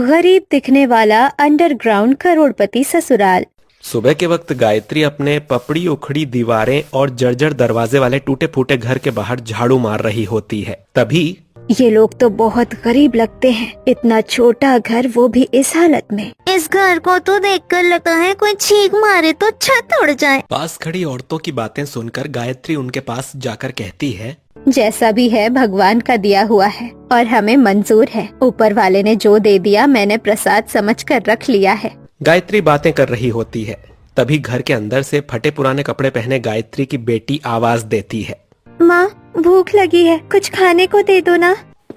गरीब दिखने वाला अंडरग्राउंड करोड़पति ससुराल। सुबह के वक्त गायत्री अपने पपड़ी उखड़ी दीवारें और जर्जर दरवाजे वाले टूटे फूटे घर के बाहर झाड़ू मार रही होती है। तभी ये लोग तो बहुत गरीब लगते हैं, इतना छोटा घर, वो भी इस हालत में। इस घर को तो देखकर लगता है कोई छींक मारे तो छत उड़ जाए। पास खड़ी औरतों की बातें सुनकर गायत्री उनके पास जाकर कहती है, जैसा भी है भगवान का दिया हुआ है और हमें मंजूर है। ऊपर वाले ने जो दे दिया मैंने प्रसाद समझकर रख लिया है। गायत्री बातें कर रही होती है। तभी घर के अंदर से फटे पुराने कपड़े पहने गायत्री की बेटी आवाज देती है, माँ भूख लगी है, कुछ खाने को दे दो ना।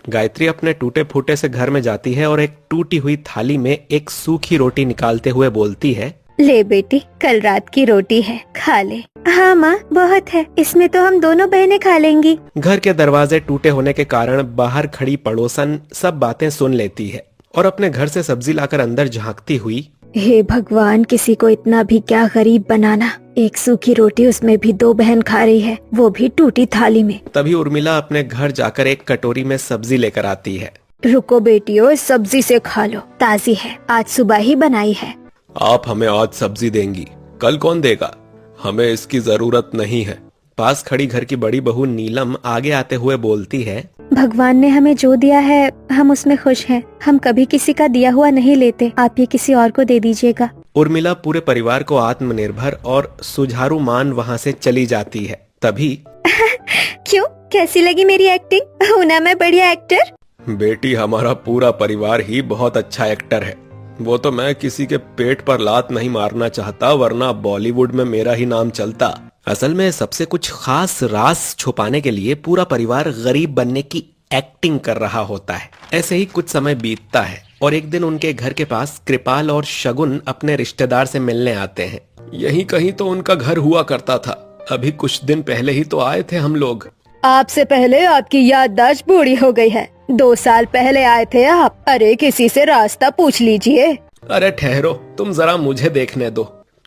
गायत्री अपने टूटे फूटे से घर में जाती है और एक टूटी हुई थाली में एक सूखी रोटी निकालते हुए बोलती है, ले बेटी, कल रात की रोटी है, खा ले। हाँ माँ बहुत है, इसमें तो हम दोनों बहनें खा लेंगी। घर के दरवाजे टूटे होने के कारण बाहर खड़ी पड़ोसन सब बातें सुन लेती है और अपने घर से सब्जी लाकर अंदर झांकती हुई, हे भगवान, किसी को इतना भी क्या गरीब बनाना। एक सूखी रोटी, उसमें भी 2 बहन खा रही है, वो भी टूटी थाली में। तभी उर्मिला अपने घर जाकर एक कटोरी में सब्जी लेकर आती है। रुको बेटियों, इस सब्जी से खा लो, ताजी है, आज सुबह ही बनाई है। आप हमें आज सब्जी देंगी, कल कौन देगा? हमें इसकी जरूरत नहीं है। पास खड़ी घर की बड़ी बहू नीलम आगे आते हुए बोलती है, भगवान ने हमें जो दिया है हम उसमें खुश हैं। हम कभी किसी का दिया हुआ नहीं लेते, आप ये किसी और को दे दीजिएगा। उर्मिला पूरे परिवार को आत्मनिर्भर और सुझारू मान वहाँ से चली जाती है। तभी क्यों, कैसी लगी मेरी एक्टिंग? हूं ना मैं बढ़िया एक्टर? बेटी, हमारा पूरा परिवार ही बहुत अच्छा एक्टर है। वो तो मैं किसी के पेट पर लात नहीं मारना चाहता, वरना बॉलीवुड में मेरा ही नाम चलता। असल में सबसे कुछ खास राज छुपाने के लिए पूरा परिवार गरीब बनने की एक्टिंग कर रहा होता है। ऐसे ही कुछ समय बीतता है और एक दिन उनके घर के पास कृपाल और शगुन अपने रिश्तेदार से मिलने आते हैं। यहीं कहीं तो उनका घर हुआ करता था। अभी कुछ दिन पहले ही तो आए थे हम लोग। आपसे पहले आपकी याददाश्त बूढ़ी हो गई है। 2 साल पहले आए थे आप। अरे किसी से रास्ता पूछ लीजिए। अरे ठहरो, तुम जरा मुझे देखने दो।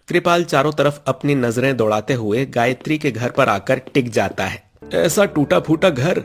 कृपाल चारों तरफ अपनी नजरें दौड़ाते हुए गायत्री के घर पर आकर टिक जाता है। ऐसा टूटा फूटा घर,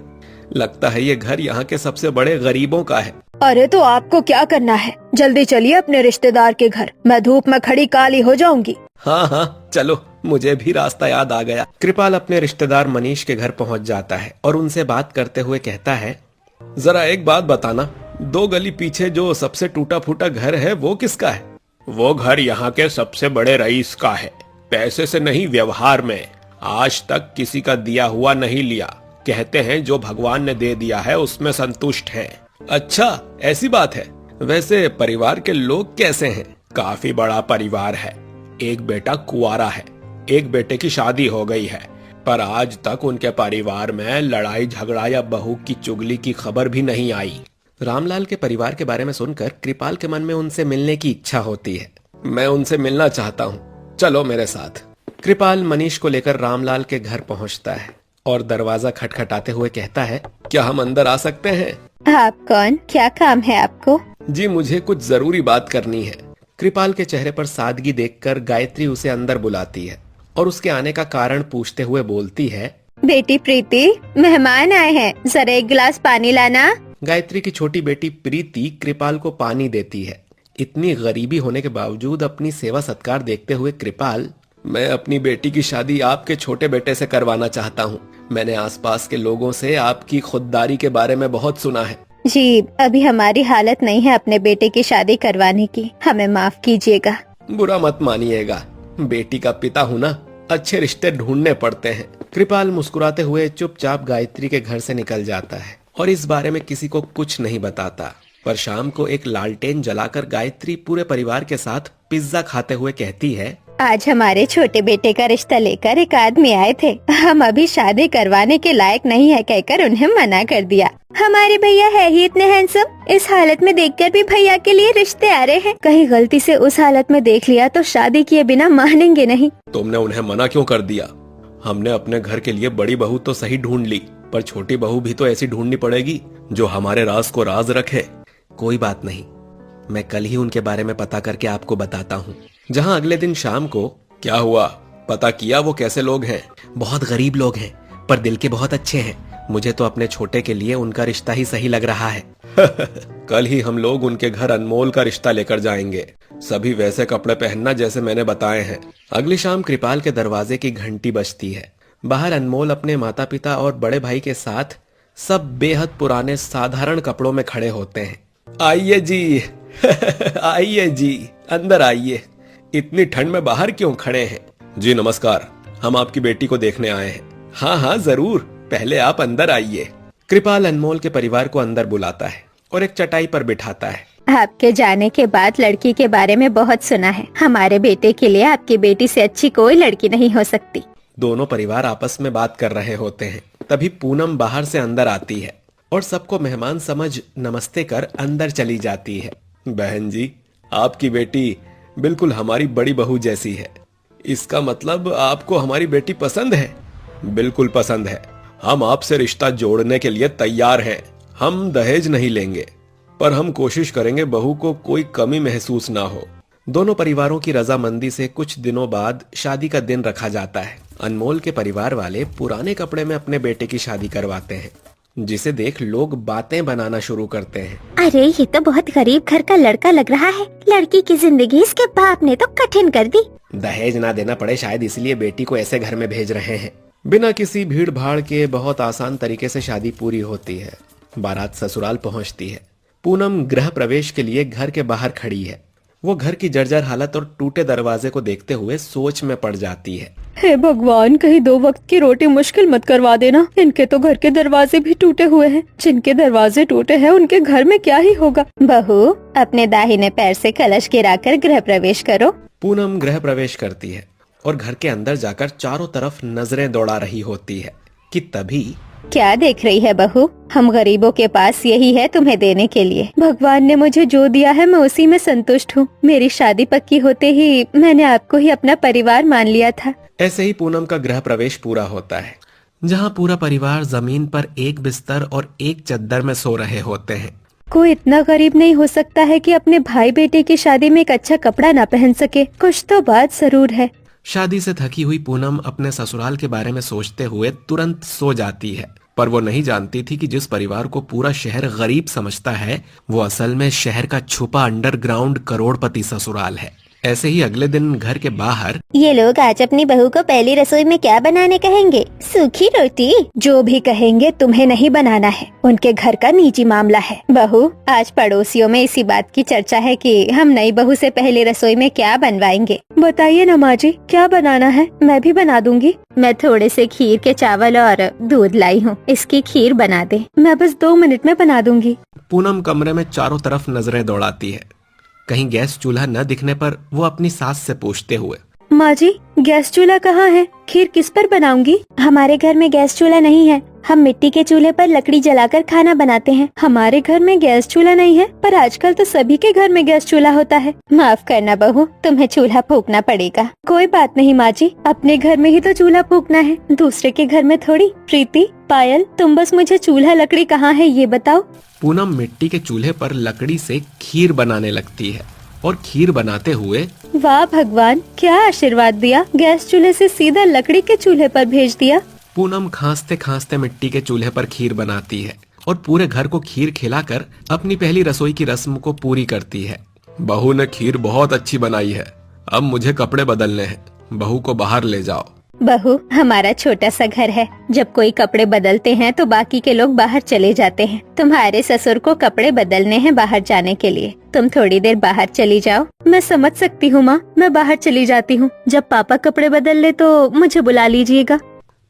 लगता है ये घर यहाँ के सबसे बड़े गरीबों का है। अरे तो आपको क्या करना है, जल्दी चलिए अपने रिश्तेदार के घर, मैं धूप में खड़ी काली हो जाऊंगी। हाँ हाँ चलो, मुझे भी रास्ता याद आ गया। कृपाल अपने रिश्तेदार मनीष के घर पहुँच जाता है और उनसे बात करते हुए कहता है, जरा एक बात बताना, 2 गली पीछे जो सबसे टूटा फूटा घर है वो किसका है? वो घर यहाँ के सबसे बड़े रईस का है। पैसे से नहीं, व्यवहार में आज तक किसी का दिया हुआ नहीं लिया। कहते हैं जो भगवान ने दे दिया है उसमें संतुष्ट है। अच्छा ऐसी बात है। वैसे परिवार के लोग कैसे हैं? काफी बड़ा परिवार है। एक बेटा कुंवारा है, एक बेटे की शादी हो गई है, पर आज तक उनके परिवार में लड़ाई झगड़ा या बहू की चुगली की खबर भी नहीं आई। रामलाल के परिवार के बारे में सुनकर कृपाल के मन में उनसे मिलने की इच्छा होती है। मैं उनसे मिलना चाहता हूँ, चलो मेरे साथ। कृपाल मनीष को लेकर रामलाल के घर पहुँचता है और दरवाजा खटखटाते हुए कहता है, क्या हम अंदर आ सकते हैं? आप कौन, क्या काम है आपको? जी मुझे कुछ जरूरी बात करनी है। कृपाल के चेहरे पर सादगी देखकर गायत्री उसे अंदर बुलाती है और उसके आने का कारण पूछते हुए बोलती है, बेटी प्रीति, मेहमान आए हैं, जरा एक गिलास पानी लाना। गायत्री की छोटी बेटी प्रीति कृपाल को पानी देती है। इतनी गरीबी होने के बावजूद अपनी सेवा सत्कार देखते हुए कृपाल, मैं अपनी बेटी की शादी आपके छोटे बेटे से करवाना चाहता हूँ। मैंने आसपास के लोगों से आपकी खुददारी के बारे में बहुत सुना है। जी अभी हमारी हालत नहीं है अपने बेटे की शादी करवाने की, हमें माफ कीजिएगा। बुरा मत मानिएगा, बेटी का पिता हूँ ना, अच्छे रिश्ते ढूंढने पड़ते हैं। कृपाल मुस्कुराते हुए चुपचाप गायत्री के घर से निकल जाता है और इस बारे में किसी को कुछ नहीं बताता। पर शाम को एक लालटेन जलाकर गायत्री पूरे परिवार के साथ पिज्जा खाते हुए कहती है, आज हमारे छोटे बेटे का रिश्ता लेकर एक आदमी आए थे, हम अभी शादी करवाने के लायक नहीं है कहकर उन्हें मना कर दिया। हमारे भैया है ही इतने हैंडसम, इस हालत में देखकर भी भैया के लिए रिश्ते आ रहे हैं। कहीं गलती से उस हालत में देख लिया तो शादी किए बिना मानेंगे नहीं। तुमने उन्हें मना क्यों कर दिया? हमने अपने घर के लिए बड़ी बहू तो सही ढूंढ ली, पर छोटी बहू भी तो ऐसी ढूंढनी पड़ेगी जो हमारे राज को राज रखे। कोई बात नहीं, मैं कल ही उनके बारे में पता करके आपको बताता हूँ। जहाँ अगले दिन शाम को, क्या हुआ, पता किया वो कैसे लोग हैं? बहुत गरीब लोग हैं पर दिल के बहुत अच्छे हैं। मुझे तो अपने छोटे के लिए उनका रिश्ता ही सही लग रहा है। कल ही हम लोग उनके घर अनमोल का रिश्ता लेकर जाएंगे। सभी वैसे कपड़े पहनना जैसे मैंने बताए हैं। अगली शाम कृपाल के दरवाजे की घंटी बजती है। बाहर अनमोल अपने माता पिता और बड़े भाई के साथ सब बेहद पुराने साधारण कपड़ों में खड़े होते हैं। आइए जी आइए जी, अंदर आइए। इतनी ठंड में बाहर क्यों खड़े हैं? जी नमस्कार, हम आपकी बेटी को देखने आए हैं। हाँ हाँ जरूर, पहले आप अंदर आइए। कृपाल अनमोल के परिवार को अंदर बुलाता है और एक चटाई पर बिठाता है। आपके जाने के बाद लड़की के बारे में बहुत सुना है। हमारे बेटे के लिए आपकी बेटी से अच्छी कोई लड़की नहीं हो सकती। दोनों परिवार आपस में बात कर रहे होते हैं। तभी पूनम बाहर से अंदर आती है और सबको मेहमान समझ नमस्ते कर अंदर चली जाती है। बहन जी, आपकी बेटी बिल्कुल हमारी बड़ी बहू जैसी है। इसका मतलब आपको हमारी बेटी पसंद है? बिल्कुल पसंद है। हम आपसे रिश्ता जोड़ने के लिए तैयार हैं। हम दहेज नहीं लेंगे, पर हम कोशिश करेंगे बहू को कोई कमी महसूस ना हो। दोनों परिवारों की रजामंदी से कुछ दिनों बाद शादी का दिन रखा जाता है। अनमोल के परिवार वाले पुराने कपड़े में अपने बेटे की शादी करवाते हैं, जिसे देख लोग बातें बनाना शुरू करते हैं। अरे ये तो बहुत गरीब घर का लड़का लग रहा है। लड़की की जिंदगी इसके बाप ने तो कठिन कर दी। दहेज ना देना पड़े शायद इसलिए बेटी को ऐसे घर में भेज रहे हैं। बिना किसी भीड़ भाड़ के बहुत आसान तरीके से शादी पूरी होती है। बारात ससुराल पहुंचती है। पूनम गृह प्रवेश के लिए घर के बाहर खड़ी है। वो घर की जर्जर हालत और टूटे दरवाजे को देखते हुए सोच में पड़ जाती है। हे भगवान, कहीं 2 वक्त की रोटी मुश्किल मत करवा देना। इनके तो घर के दरवाजे भी टूटे हुए हैं। जिनके दरवाजे टूटे हैं उनके घर में क्या ही होगा। बहू, अपने दाहिने पैर से कलश गिराकर गृह प्रवेश करो। पूनम गृह प्रवेश करती है और घर के अंदर जाकर चारों तरफ नजरें दौड़ा रही होती है कि तभी क्या देख रही है बहू? हम गरीबों के पास यही है तुम्हें देने के लिए। भगवान ने मुझे जो दिया है मैं उसी में संतुष्ट हूँ। मेरी शादी पक्की होते ही मैंने आपको ही अपना परिवार मान लिया था। ऐसे ही पूनम का गृह प्रवेश पूरा होता है, जहाँ पूरा परिवार जमीन पर एक बिस्तर और एक चद्दर में सो रहे होते हैं। कोई इतना गरीब नहीं हो सकता है कि अपने भाई बेटे की शादी में एक अच्छा कपड़ा ना पहन सके। कुछ तो बात जरूर है। शादी से थकी हुई पूनम अपने ससुराल के बारे में सोचते हुए तुरंत सो जाती है, पर वो नहीं जानती थी कि जिस परिवार को पूरा शहर गरीब समझता है वो असल में शहर का छुपा अंडरग्राउंड करोड़पति ससुराल है। ऐसे ही अगले दिन घर के बाहर ये लोग आज अपनी बहू को पहली रसोई में क्या बनाने कहेंगे? सूखी रोटी? जो भी कहेंगे तुम्हें नहीं बनाना है। उनके घर का निजी मामला है। बहू, आज पड़ोसियों में इसी बात की चर्चा है कि हम नई बहू से पहली रसोई में क्या बनवाएंगे। बताइए ना माँ जी, क्या बनाना है? मैं भी बना दूंगी। मैं थोड़े से खीर के चावल और दूध लाई हूँ, इसकी खीर बना दे। मैं बस 2 मिनट में बना दूंगी। पूनम कमरे में चारों तरफ नजरें दौड़ाती है। कहीं गैस चूल्हा न दिखने पर वो अपनी सास से पूछते हुए, माँ जी, गैस चूल्हा कहाँ है? खीर किस पर बनाऊंगी? हमारे घर में गैस चूल्हा नहीं है। हम मिट्टी के चूल्हे पर लकड़ी जलाकर खाना बनाते हैं। हमारे घर में गैस चूल्हा नहीं है, पर आजकल तो सभी के घर में गैस चूल्हा होता है। माफ करना बहू, तुम्हें चूल्हा फूकना पड़ेगा। कोई बात नहीं माँ जी, अपने घर में ही तो चूल्हा फूकना है, दूसरे के घर में थोड़ी। प्रीति, पायल, तुम बस मुझे चूल्हा लकड़ी कहाँ है ये बताओ। पूनम मिट्टी के चूल्हे पर लकड़ी से खीर बनाने लगती है और खीर बनाते हुए, वाह भगवान, क्या आशीर्वाद दिया। गैस चूल्हे से सीधा लकड़ी के चूल्हे पर भेज दिया। पूनम खांसते खांसते मिट्टी के चूल्हे पर खीर बनाती है और पूरे घर को खीर खिलाकर अपनी पहली रसोई की रस्म को पूरी करती है। बहू ने खीर बहुत अच्छी बनाई है। अब मुझे कपड़े बदलने हैं। बहू को बाहर ले जाओ। बहू, हमारा छोटा सा घर है। जब कोई कपड़े बदलते हैं तो बाकी के लोग बाहर चले जाते हैं। तुम्हारे ससुर को कपड़े बदलने हैं बाहर जाने के लिए। तुम थोड़ी देर बाहर चली जाओ। मैं समझ सकती हूँ माँ, मैं बाहर चली जाती हूँ। जब पापा कपड़े बदल ले तो मुझे बुला लीजिएगा।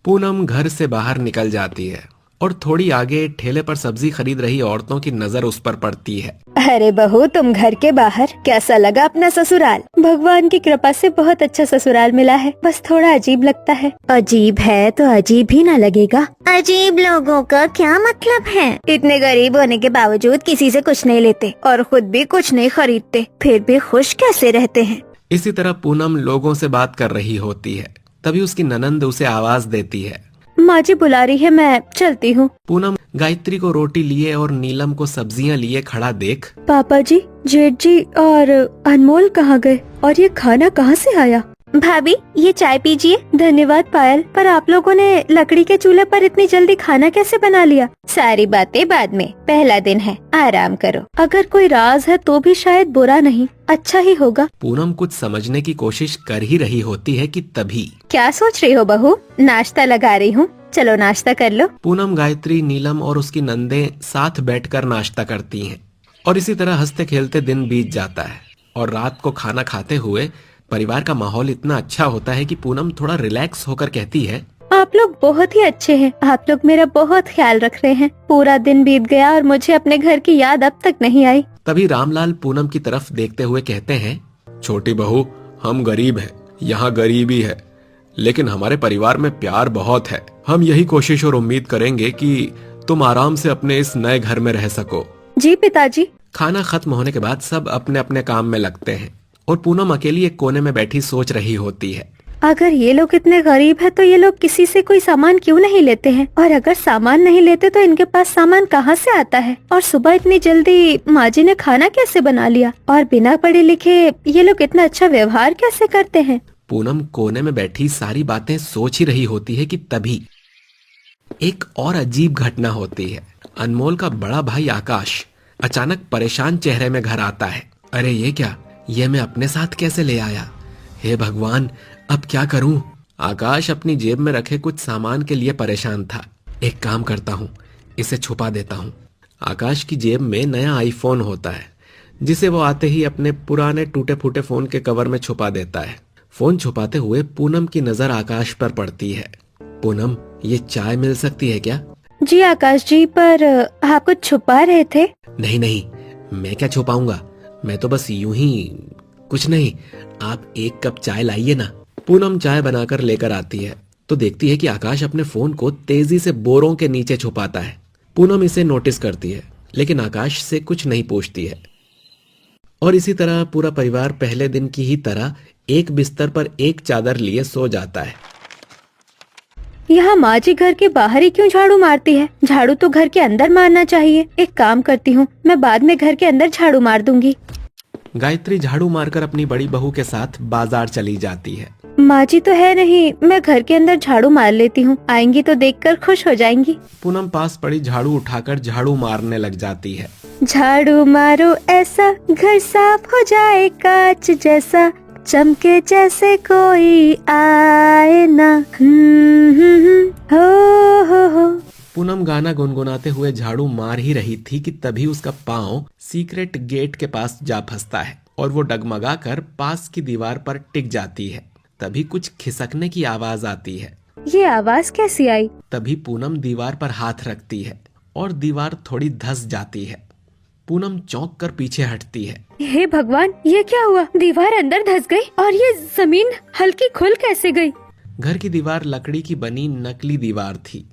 पूनम घर से बाहर निकल जाती है और थोड़ी आगे ठेले पर सब्जी खरीद रही औरतों की नजर उस पर पड़ती है। अरे बहू, तुम घर के बाहर, कैसा लगा अपना ससुराल? भगवान की कृपा से बहुत अच्छा ससुराल मिला है, बस थोड़ा अजीब लगता है। अजीब है तो अजीब ही ना लगेगा। अजीब लोगों का क्या मतलब है? इतने गरीब होने के बावजूद किसी से कुछ नहीं लेते और खुद भी कुछ नहीं खरीदते, फिर भी खुश कैसे रहते हैं। इसी तरह पूनम लोगों से बात कर रही होती है। तभी उसकी ननंद उसे आवाज देती है, माँ जी बुला रही है, मैं चलती हूँ। पूनम गायत्री को रोटी लिए और नीलम को सब्जियां लिए खड़ा देख, पापा जी, जेठ जी और अनमोल कहाँ गए और ये खाना कहाँ से आया? भाभी ये चाय पीजिए। धन्यवाद पायल, पर आप लोगों ने लकड़ी के चूल्हे पर इतनी जल्दी खाना कैसे बना लिया? सारी बातें बाद में, पहला दिन है, आराम करो। अगर कोई राज है तो भी शायद बुरा नहीं, अच्छा ही होगा। पूनम कुछ समझने की कोशिश कर ही रही होती है कि तभी। क्या सोच रही हो बहू? नाश्ता लगा रही हूँ, चलो नाश्ता कर लो। पूनम, गायत्री, नीलम और उसकी नंदे साथ बैठकर नाश्ता करती हैं और इसी तरह हंसते खेलते दिन बीत जाता है। और रात को खाना खाते हुए परिवार का माहौल इतना अच्छा होता है कि पूनम थोड़ा रिलैक्स होकर कहती है, आप लोग बहुत ही अच्छे हैं, आप लोग मेरा बहुत ख्याल रख रहे हैं। पूरा दिन बीत गया और मुझे अपने घर की याद अब तक नहीं आई। तभी रामलाल पूनम की तरफ देखते हुए कहते हैं, छोटी बहू, हम गरीब हैं, यहाँ गरीबी है, लेकिन हमारे परिवार में प्यार बहुत है। हम यही कोशिश और उम्मीद करेंगे कि तुम आराम से अपने इस नए घर में रह सको। जी पिताजी। खाना खत्म होने के बाद सब अपने अपने काम में लगते हैं और पूनम अकेली एक कोने में बैठी सोच रही होती है, अगर ये लोग इतने गरीब हैं तो ये लोग किसी से कोई सामान क्यों नहीं लेते हैं? और अगर सामान नहीं लेते तो इनके पास सामान कहाँ से आता है? और सुबह इतनी जल्दी माँ जी ने खाना कैसे बना लिया? और बिना पढ़े लिखे ये लोग इतना अच्छा व्यवहार कैसे करते हैं? पूनम कोने में बैठी सारी बातें सोच ही रही होती है कि तभी एक और अजीब घटना होती है। अनमोल का बड़ा भाई आकाश अचानक परेशान चेहरे में घर आता है। अरे ये क्या, ये मैं अपने साथ कैसे ले आया? हे भगवान, अब क्या करूं? आकाश अपनी जेब में रखे कुछ सामान के लिए परेशान था। एक काम करता हूं, इसे छुपा देता हूं। आकाश की जेब में नया आईफोन होता है, जिसे वो आते ही अपने पुराने टूटे फूटे फोन के कवर में छुपा देता है। फोन छुपाते हुए पूनम की नजर आकाश पर पड़ती है। पूनम, ये चाय मिल सकती है क्या? जी आकाश जी, पर आप कुछ छुपा रहे थे? नहीं नहीं, मैं क्या छुपाऊंगा, मैं तो बस यूं ही। कुछ नहीं, आप एक कप चाय लाइए ना। पूनम चाय बनाकर लेकर आती है तो देखती है कि आकाश अपने फोन को तेजी से बोरों के नीचे छुपाता है। पूनम इसे नोटिस करती है लेकिन आकाश से कुछ नहीं पूछती है। और इसी तरह पूरा परिवार पहले दिन की ही तरह एक बिस्तर पर एक चादर लिए सो जाता है। यहाँ माँ जी घर के बाहर ही क्यों झाड़ू मारती है? झाड़ू तो घर के अंदर मारना चाहिए। एक काम करती हूँ, मैं बाद में घर के अंदर झाड़ू मार दूंगी। गायत्री झाड़ू मारकर अपनी बड़ी बहू के साथ बाजार चली जाती है। माँ जी तो है नहीं, मैं घर के अंदर झाड़ू मार लेती हूँ, आएंगी तो देखकर खुश हो जाएंगी। पूनम पास पड़ी झाड़ू उठाकर झाड़ू मारने लग जाती है। झाड़ू मारो ऐसा घर साफ हो जाए कांच जैसा, चमके जैसे कोई आए ना। हो। पूनम गाना गुनगुनाते हुए झाड़ू मार ही रही थी कि तभी उसका पांव सीक्रेट गेट के पास जा फंसता है और वो डगमगा कर पास की दीवार पर टिक जाती है। तभी कुछ खिसकने की आवाज आती है। ये आवाज कैसी आई? तभी पूनम दीवार पर हाथ रखती है और दीवार थोड़ी धंस जाती है। पूनम चौंक कर पीछे हटती है। हे भगवान, ये क्या हुआ? दीवार अंदर धंस गई और ये जमीन हल्की खुल कैसे गई? घर की दीवार लकड़ी की बनी नकली दीवार थी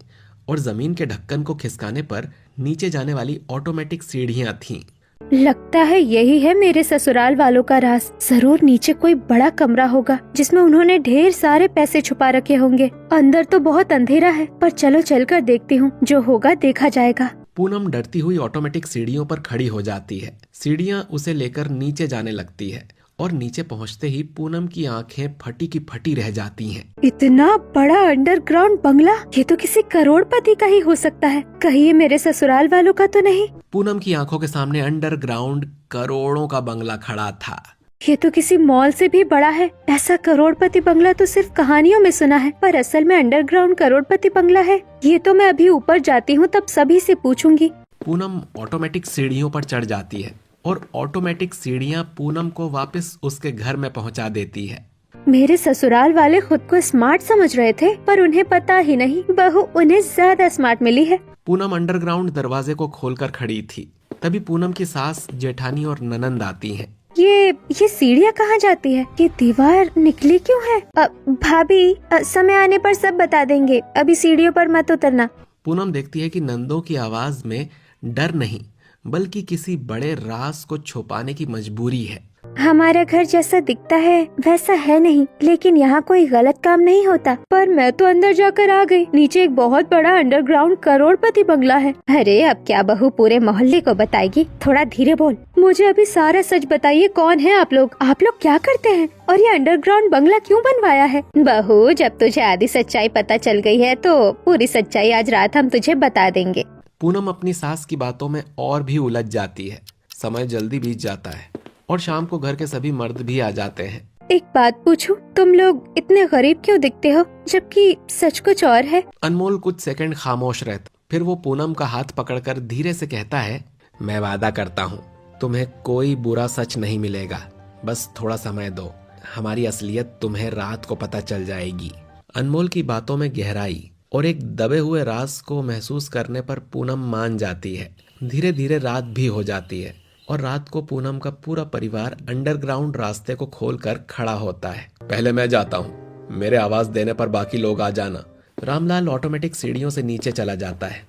और जमीन के ढक्कन को खिसकाने पर नीचे जाने वाली ऑटोमेटिक सीढ़ियां थीं। लगता है यही है मेरे ससुराल वालों का राज। जरूर नीचे कोई बड़ा कमरा होगा जिसमें उन्होंने ढेर सारे पैसे छुपा रखे होंगे। अंदर तो बहुत अंधेरा है, पर चलो चलकर देखती हूँ, जो होगा देखा जाएगा। पूनम डरती हुई ऑटोमेटिक सीढ़ियों पर खड़ी हो जाती है। सीढ़ियां उसे लेकर नीचे जाने लगती है और नीचे पहुंचते ही पूनम की आंखें फटी की फटी रह जाती हैं। इतना बड़ा अंडरग्राउंड बंगला, ये तो किसी करोड़पति का ही हो सकता है। कहीं ये मेरे ससुराल वालों का तो नहीं? पूनम की आंखों के सामने अंडरग्राउंड करोड़ों का बंगला खड़ा था। ये तो किसी मॉल से भी बड़ा है। ऐसा करोड़पति बंगला तो सिर्फ कहानियों में सुना है, पर असल में अंडरग्राउंड करोड़पति बंगला है। ये तो मैं अभी ऊपर जाती हूँ, तब सभी से पूछूंगी। पूनम ऑटोमेटिक सीढ़ियों पर चढ़ जाती है और ऑटोमेटिक सीढ़ियां पूनम को वापस उसके घर में पहुंचा देती है। मेरे ससुराल वाले खुद को स्मार्ट समझ रहे थे, पर उन्हें पता ही नहीं बहू उन्हें ज्यादा स्मार्ट मिली है। पूनम अंडरग्राउंड दरवाजे को खोलकर खड़ी थी। तभी पूनम की सास, जेठानी और ननंद आती हैं। ये सीढ़ियाँ कहाँ जाती है? ये दीवार निकली क्यों है? भाभी, समय आने पर सब बता देंगे, अभी सीढ़ियों पर मत उतरना। पूनम देखती है कि नंदों की आवाज में डर नहीं बल्कि किसी बड़े राज को छुपाने की मजबूरी है। हमारा घर जैसा दिखता है वैसा है नहीं, लेकिन यहाँ कोई गलत काम नहीं होता। पर मैं तो अंदर जाकर आ गई, नीचे एक बहुत बड़ा अंडरग्राउंड करोड़पति बंगला है। अरे अब क्या बहू पूरे मोहल्ले को बताएगी? थोड़ा धीरे बोल। मुझे अभी सारा सच बताइए, कौन है आप लोग क्या करते हैं और ये अंडरग्राउंड बंगला क्यों बनवाया है? बहू जब तुझे आधी सच्चाई पता चल गई है तो पूरी सच्चाई आज रात हम तुझे बता देंगे। पूनम अपनी सास की बातों में और भी उलझ जाती है। समय जल्दी बीत जाता है और शाम को घर के सभी मर्द भी आ जाते हैं। एक बात पूछूं, तुम लोग इतने गरीब क्यों दिखते हो जबकि सच कुछ और है? अनमोल कुछ सेकंड खामोश रहता, फिर वो पूनम का हाथ पकड़कर धीरे से कहता है, मैं वादा करता हूँ तुम्हें कोई बुरा सच नहीं मिलेगा, बस थोड़ा समय दो, हमारी असलियत तुम्हें रात को पता चल जाएगी। अनमोल की बातों में गहराई और एक दबे हुए राज को महसूस करने पर पूनम मान जाती है। धीरे धीरे रात भी हो जाती है और रात को पूनम का पूरा परिवार अंडरग्राउंड रास्ते को खोलकर खड़ा होता है। पहले मैं जाता हूँ, मेरे आवाज देने पर बाकी लोग आ जाना। रामलाल ऑटोमेटिक सीढ़ियों से नीचे चला जाता है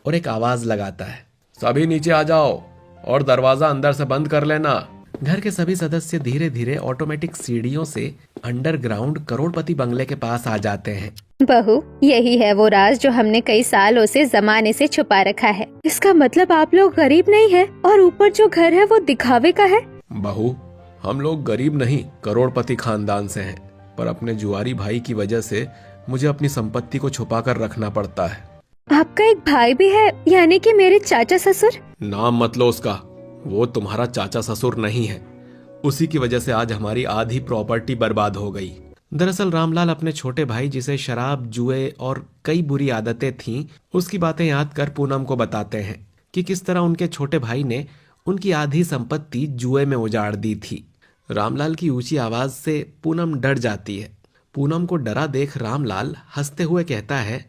और एक आवाज लगाता है, सभी नीचे आ जाओ और दरवाजा अंदर से बंद कर लेना। घर के सभी सदस्य धीरे धीरे ऑटोमेटिक सीढ़ियों से अंडरग्राउंड करोड़पति बंगले के पास आ जाते हैं। बहू यही है वो राज जो हमने कई सालों से जमाने से छुपा रखा है। इसका मतलब आप लोग गरीब नहीं है और ऊपर जो घर है वो दिखावे का है। बहू हम लोग गरीब नहीं करोड़पति खानदान से हैं, पर अपने जुआरी भाई की वजह से मुझे अपनी संपत्ति को छुपा कर रखना पड़ता है। आपका एक भाई भी है, यानी कि मेरे चाचा ससुर? नाम मत लो उसका, वो तुम्हारा चाचा ससुर नहीं है। उसी की वजह से आज हमारी आधी प्रॉपर्टी बर्बाद हो गई। दरअसल रामलाल अपने छोटे भाई जिसे शराब, जुए और कई बुरी आदतें थीं, उसकी बातें याद कर पूनम को बताते हैं कि किस तरह उनके छोटे भाई ने उनकी आधी संपत्ति जुए में उजाड़ दी थी। रामलाल की ऊंची आवाज से पूनम डर जाती है। पूनम को डरा देख रामलाल हंसते हुए कहता है,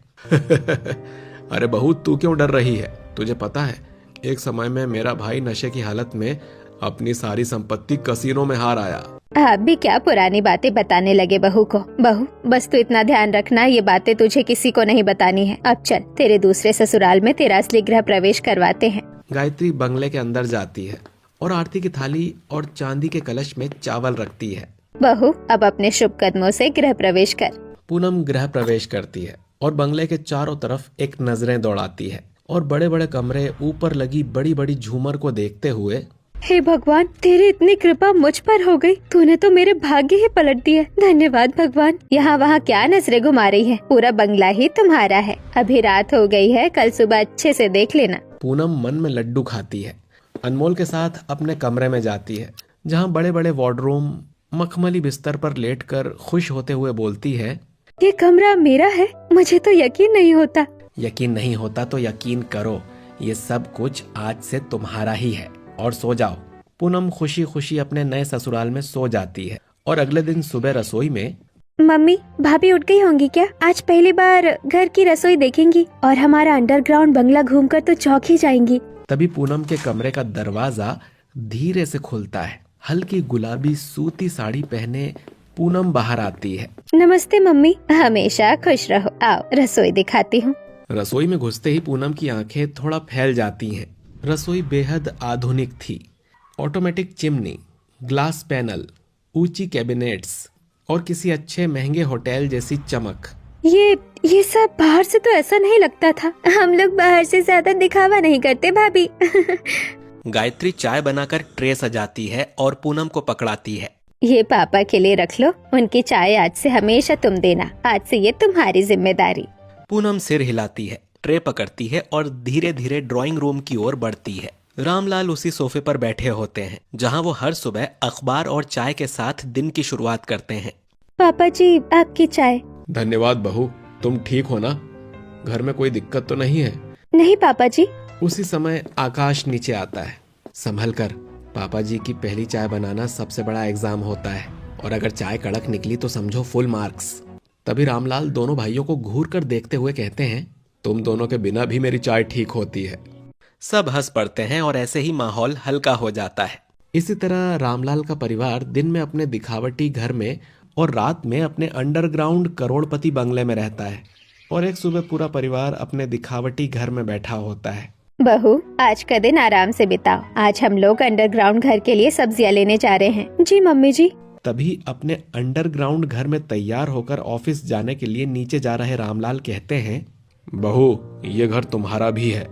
अरे बहू तू क्यों डर रही है? तुझे पता है एक समय में मेरा भाई नशे की हालत में अपनी सारी संपत्ति कसीनो में हार आया। आप भी क्या पुरानी बातें बताने लगे बहू को। बहू बस तू इतना ध्यान रखना, ये बातें तुझे किसी को नहीं बतानी है। अब चल तेरे दूसरे ससुराल में तेरा असली गृह प्रवेश करवाते हैं। गायत्री बंगले के अंदर जाती है और आरती की थाली और चांदी के कलश में चावल रखती है। बहू अब अपने शुभ कदमों से गृह प्रवेश कर। पूनम गृह प्रवेश करती है और बंगले के चारों तरफ एक नजरें दौड़ाती है और बड़े बड़े कमरे, ऊपर लगी बड़ी बड़ी झूमर को देखते हुए, हे भगवान तेरी इतनी कृपा मुझ पर हो गई, तूने तो मेरे भाग्य ही पलट दिए। धन्यवाद भगवान। यहाँ वहाँ क्या नजरें घुमा रही है? पूरा बंगला ही तुम्हारा है। अभी रात हो गई है, कल सुबह अच्छे से देख लेना। पूनम मन में लड्डू खाती है। अनमोल के साथ अपने कमरे में जाती है जहाँ बड़े बड़े वार्डरूम मखमली बिस्तर पर लेटकर खुश होते हुए बोलती है, ये कमरा मेरा है? मुझे तो यकीन नहीं होता। यकीन नहीं होता तो यकीन करो, ये सब कुछ आज से तुम्हारा ही है। और सो जाओ। पूनम खुशी खुशी अपने नए ससुराल में सो जाती है और अगले दिन सुबह रसोई में, मम्मी भाभी उठ गई होंगी क्या? आज पहली बार घर की रसोई देखेंगी और हमारा अंडरग्राउंड बंगला घूमकर तो चौंक ही जाएंगी। तभी पूनम के कमरे का दरवाजा धीरे से खुलता है। हल्की गुलाबी सूती साड़ी पहने पूनम बाहर आती है। नमस्ते मम्मी, हमेशा खुश रहो। आओ रसोई दिखाती हूँ। रसोई में घुसते ही पूनम की आंखें थोड़ा फैल जाती हैं। रसोई बेहद आधुनिक थी। ऑटोमेटिक चिमनी, ग्लास पैनल, ऊंची कैबिनेट्स और किसी अच्छे महंगे होटल जैसी चमक। ये सब बाहर से तो ऐसा नहीं लगता था। हम लोग बाहर से ज्यादा दिखावा नहीं करते भाभी। गायत्री चाय बनाकर ट्रे सजाती है और पूनम को पकड़ाती है। ये पापा के लिए रख लो, उनकी चाय आज से हमेशा तुम देना। आज से ये तुम्हारी जिम्मेदारी। पूनम सिर हिलाती है, ट्रे पकड़ती है और धीरे धीरे ड्राइंग रूम की ओर बढ़ती है। रामलाल उसी सोफे पर बैठे होते हैं जहां वो हर सुबह अखबार और चाय के साथ दिन की शुरुआत करते हैं। पापा जी आपकी चाय। धन्यवाद बहू, तुम ठीक हो ना? घर में कोई दिक्कत तो नहीं है? नहीं पापा जी। उसी समय आकाश नीचे आता है। संभल कर, पापा जी की पहली चाय बनाना सबसे बड़ा एग्जाम होता है और अगर चाय कड़क निकली तो समझो फुल मार्क्स। तभी रामलाल दोनों भाइयों को घूर कर देखते हुए कहते हैं, तुम दोनों के बिना भी मेरी चाय ठीक होती है। सब हंस पड़ते हैं और ऐसे ही माहौल हल्का हो जाता है। इसी तरह रामलाल का परिवार दिन में अपने दिखावटी घर में और रात में अपने अंडरग्राउंड करोड़पति बंगले में रहता है। और एक सुबह पूरा परिवार अपने दिखावटी घर में बैठा होता है। बहू, आज का दिन आराम से बिताओ। आज हम लोग अंडरग्राउंड घर के लिए सब्जियां लेने जा रहे हैं। जी मम्मी जी। तभी अपने अंडरग्राउंड घर में तैयार होकर ऑफिस जाने के लिए नीचे जा रहे रामलाल कहते हैं, बहू ये घर तुम्हारा भी है,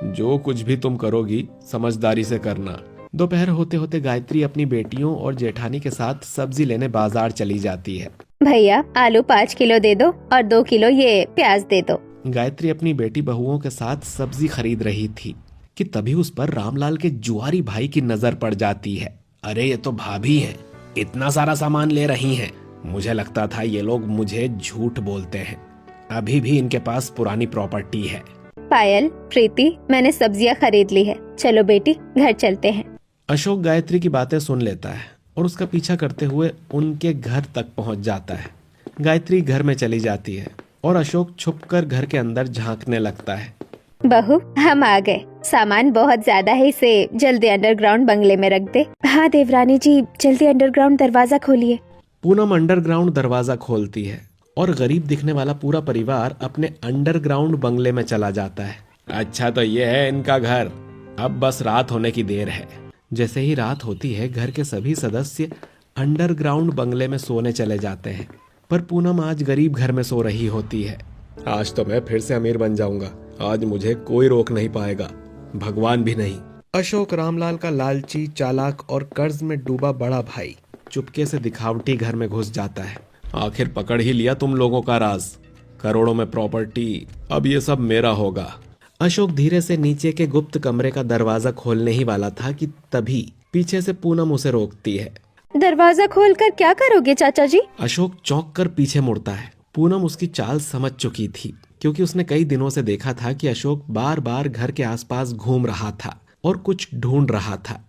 जो कुछ भी तुम करोगी समझदारी से करना। दोपहर होते होते गायत्री अपनी बेटियों और जेठानी के साथ सब्जी लेने बाजार चली जाती है। भैया आलू 5 किलो दे दो और 2 किलो ये प्याज दे दो। गायत्री अपनी बेटी बहुओं के साथ सब्जी खरीद रही थी कि तभी उस पर रामलाल के जुआरी भाई की नजर पड़ जाती है। अरे ये तो भाभी हैं, इतना सारा सामान ले रही हैं। मुझे लगता था ये लोग मुझे झूठ बोलते हैं, अभी भी इनके पास पुरानी प्रॉपर्टी है। पायल, प्रीति, मैंने सब्जियां खरीद ली है, चलो बेटी घर चलते हैं। अशोक गायत्री की बातें सुन लेता है और उसका पीछा करते हुए उनके घर तक पहुंच जाता है। गायत्री घर में चली जाती है और अशोक छुपकर घर के अंदर झांकने लगता है। बहू हम आ गए, सामान बहुत ज्यादा है, इसे जल्दी अंडरग्राउंड बंगले में रख दे। हाँ देवरानी जी, जल्दी अंडरग्राउंड दरवाजा खोलिए। पूनम अंडरग्राउंड दरवाजा खोलती है और गरीब दिखने वाला पूरा परिवार अपने अंडरग्राउंड बंगले में चला जाता है। अच्छा तो ये है इनका घर, अब बस रात होने की देर है। जैसे ही रात होती है घर के सभी सदस्य अंडरग्राउंड बंगले में सोने चले जाते हैं, पर पूनम आज गरीब घर में सो रही होती है। आज तो मैं फिर से अमीर बन जाऊंगा, आज मुझे कोई रोक नहीं पाएगा, भगवान भी नहीं। अशोक रामलाल का लालची, चालाक और कर्ज में डूबा बड़ा भाई चुपके से दिखावटी घर में घुस जाता है। आखिर पकड़ ही लिया तुम लोगों का राज, करोड़ों में प्रॉपर्टी, अब ये सब मेरा होगा। अशोक धीरे से नीचे के गुप्त कमरे का दरवाजा खोलने ही वाला था कि तभी पीछे से पूनम उसे रोकती है। दरवाजा खोलकर क्या करोगे चाचा जी? अशोक चौंक कर पीछे मुड़ता है। पूनम उसकी चाल समझ चुकी थी, क्योंकि उसने कई दिनों से देखा था कि अशोक बार बार घर के आसपास घूम रहा था और कुछ ढूंढ रहा था।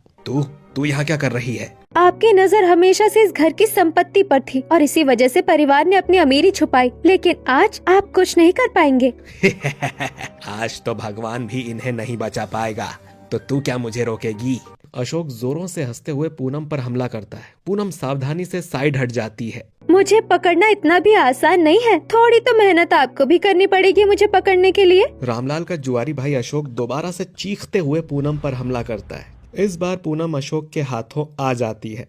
तू यहाँ क्या कर रही है? आपकी नजर हमेशा से इस घर की संपत्ति पर थी और इसी वजह से परिवार ने अपनी अमीरी छुपाई, लेकिन आज आप कुछ नहीं कर पाएंगे। आज तो भगवान भी इन्हें नहीं बचा पाएगा, तो तू क्या मुझे रोकेगी? अशोक जोरों से हंसते हुए पूनम पर हमला करता है। पूनम सावधानी से साइड हट जाती है। मुझे पकड़ना इतना भी आसान नहीं है, थोड़ी तो मेहनत आपको भी करनी पड़ेगी मुझे पकड़ने के लिए। रामलाल का जुआरी भाई अशोक दोबारा से चीखते हुए पूनम पर हमला करता है। इस बार पूनम अशोक के हाथों आ जाती है।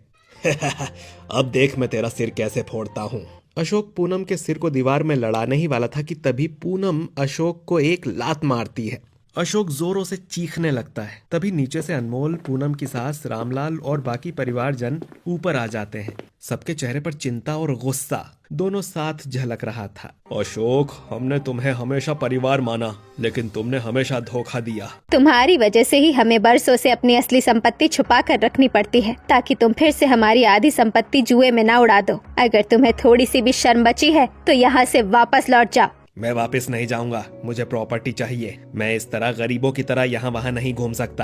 अब देख मैं तेरा सिर कैसे फोड़ता हूँ। अशोक पूनम के सिर को दीवार में लड़ाने ही वाला था कि तभी पूनम अशोक को एक लात मारती है। अशोक जोरों से चीखने लगता है। तभी नीचे से अनमोल, पूनम की सास, रामलाल और बाकी परिवारजन ऊपर आ जाते हैं। सबके चेहरे पर चिंता और गुस्सा दोनों साथ झलक रहा था। अशोक, हमने तुम्हें हमेशा परिवार माना, लेकिन तुमने हमेशा धोखा दिया। तुम्हारी वजह से ही हमें बरसों से अपनी असली संपत्ति छुपा कर रखनी पड़ती है, ताकि तुम फिर से हमारी आधी संपत्ति जुए में न उड़ा दो। अगर तुम्हें थोड़ी सी भी शर्म बची है तो यहाँ से वापस लौट जाओ। मैं वापस नहीं जाऊंगा, मुझे प्रॉपर्टी चाहिए। मैं इस तरह गरीबों की तरह यहाँ वहाँ नहीं घूम सकता।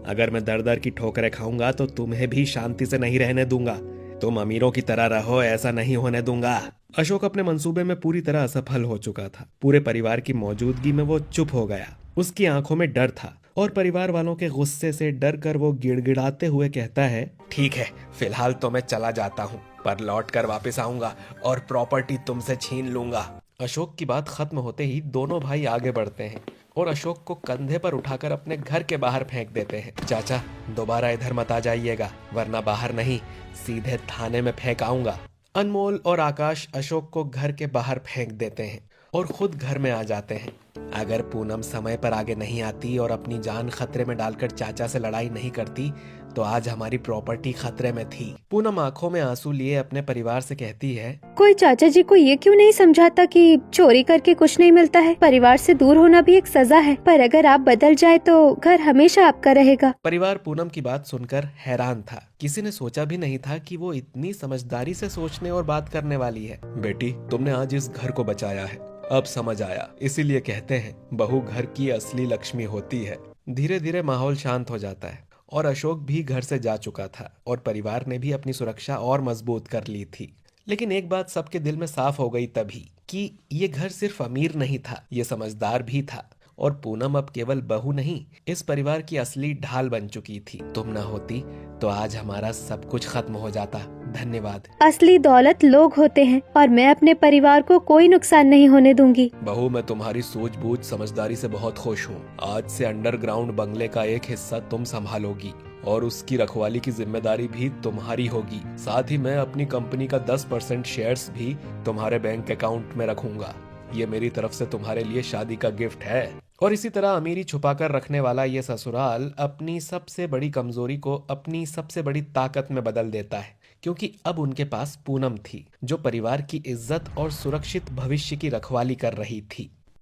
अगर मैं दर दर की ठोकरें खाऊंगा तो तुम्हें भी शांति से नहीं रहने दूंगा। तुम अमीरों की तरह रहो, ऐसा नहीं होने दूंगा। अशोक अपने मंसूबे में पूरी तरह असफल हो चुका था। पूरे परिवार की मौजूदगी में वो चुप हो गया। उसकी आंखों में डर था और परिवार वालों के गुस्से से डर कर वो गिड़गिड़ाते हुए कहता है, ठीक है, फिलहाल तो मैं चला जाता हूँ, पर लौट कर वापस आऊंगा और प्रॉपर्टी तुमसे छीन लूंगा। अशोक की बात खत्म होते ही दोनों भाई आगे बढ़ते हैं और अशोक को कंधे पर उठाकर अपने घर के बाहर फेंक देते हैं। चाचा, दोबारा इधर मत आ जाइएगा, वरना बाहर नहीं सीधे थाने में फेंक आऊंगा। अनमोल और आकाश अशोक को घर के बाहर फेंक देते हैं और खुद घर में आ जाते हैं। अगर पूनम समय पर आगे नहीं आती और अपनी जान खतरे में डालकर चाचा से लड़ाई नहीं करती तो आज हमारी प्रॉपर्टी खतरे में थी। पूनम आंखों में आंसू लिए अपने परिवार से कहती है, कोई चाचा जी को ये क्यों नहीं समझाता कि चोरी करके कुछ नहीं मिलता है, परिवार से दूर होना भी एक सजा है, पर अगर आप बदल जाए तो घर हमेशा आपका रहेगा। परिवार पूनम की बात सुनकर हैरान था। किसी ने सोचा भी नहीं था कि वो इतनी समझदारी से सोचने और बात करने वाली है। बेटी, तुमने आज इस घर को बचाया है, अब समझ आया। इसीलिए कहते हैं बहू घर की असली लक्ष्मी होती है। धीरे धीरे माहौल शांत हो जाता है और अशोक भी घर से जा चुका था और परिवार ने भी अपनी सुरक्षा और मजबूत कर ली थी। लेकिन एक बात सबके दिल में साफ हो गई तभी कि ये घर सिर्फ अमीर नहीं था, ये समझदार भी था और पूनम अब केवल बहू नहीं, इस परिवार की असली ढाल बन चुकी थी। तुम न होती तो आज हमारा सब कुछ खत्म हो जाता। धन्यवाद। असली दौलत लोग होते हैं और मैं अपने परिवार को कोई नुकसान नहीं होने दूंगी। बहू, मैं तुम्हारी सूझबूझ समझदारी से बहुत खुश हूँ। आज से अंडरग्राउंड बंगले का एक हिस्सा तुम संभालोगी और उसकी रखवाली की जिम्मेदारी भी तुम्हारी होगी। साथ ही मैं अपनी कंपनी का 10% शेयर्स भी तुम्हारे बैंक अकाउंट में रखूंगा। ये मेरी तरफ से तुम्हारे लिए शादी का गिफ्ट है। और इसी तरह अमीरी छुपाकर रखने वाला ये ससुराल अपनी सबसे बड़ी कमजोरी को अपनी सबसे बड़ी ताकत में बदल देता है, क्योंकि अब उनके पास पूनम थी जो परिवार की इज्जत और सुरक्षित भविष्य की रखवाली कर रही थी।